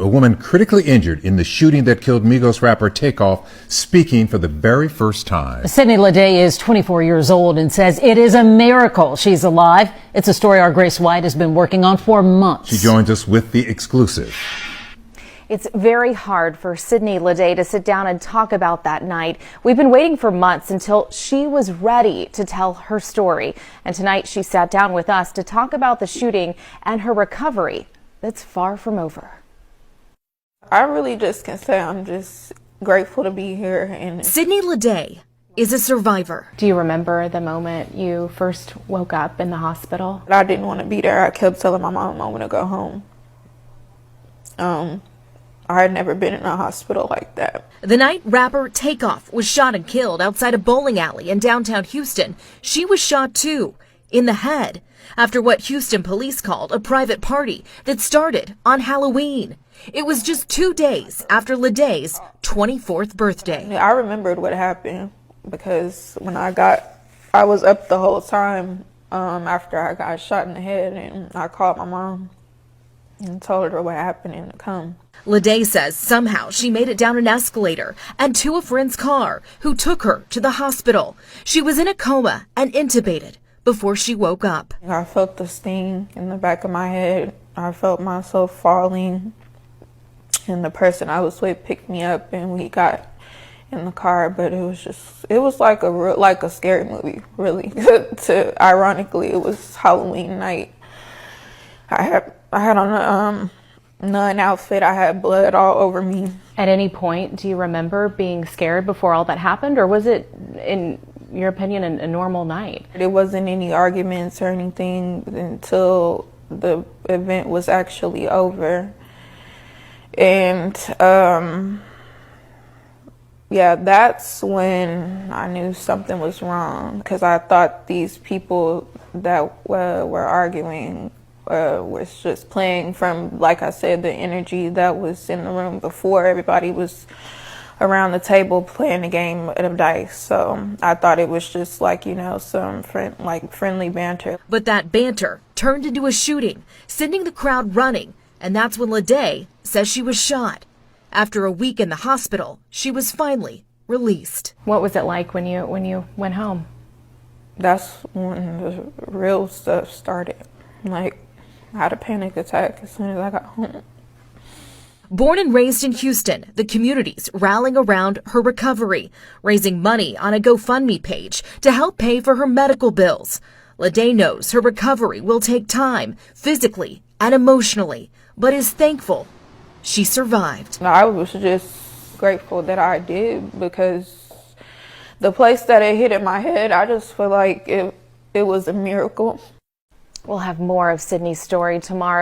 a woman critically injured in the shooting that killed Migos rapper Takeoff, speaking for the very first time. Sydney Leday is 24 years old and says it is a miracle she's alive. It's a story our Grace White has been working on for months. She joins us with the exclusive. It's very hard for Sydney Leday to sit down and talk about that night. We've been waiting for months until she was ready to tell her story. And tonight she sat down with us to talk about the shooting and her recovery that's far from over. I really just can say I'm just grateful to be here. And Sydney Leday is a survivor. Do you remember the moment you first woke up in the hospital? I didn't want to be there. I kept telling my mom I want to go home. I had never been in a hospital like that. The night rapper Takeoff was shot and killed outside a bowling alley in downtown Houston, she was shot too, in the head, after what Houston police called a private party that started on Halloween. It was just 2 days after Leday's 24th birthday. I remembered what happened because when I was up the whole time after I got shot in the head, and I called my mom and told her what happened and to come. Leday says somehow she made it down an escalator and to a friend's car who took her to the hospital. She was in a coma and intubated before she woke up. I felt the sting in the back of my head. I felt myself falling, and the person I was with picked me up and we got in the car, but it was like a scary movie, really. Ironically, it was Halloween night. I had on a nun outfit. I had blood all over me. At any point, do you remember being scared before all that happened, or was it, in your opinion, a normal night? There wasn't any arguments or anything until the event was actually over. And yeah, that's when I knew something was wrong, because I thought these people that were arguing was just playing from, like I said, the energy that was in the room before. Everybody was around the table playing a game of dice. So I thought it was just like, some friendly banter. But that banter turned into a shooting, sending the crowd running. And that's when Leday says she was shot. After a week in the hospital, she was finally released. What was it like when you went home? That's when the real stuff started. I had a panic attack as soon as I got home. Born and raised in Houston, the community's rallying around her recovery, raising money on a GoFundMe page to help pay for her medical bills. Leday knows her recovery will take time, physically and emotionally, but is thankful she survived. I was just grateful that I did, because the place that it hit in my head, I just feel like it was a miracle. We'll have more of Sydney's story tomorrow.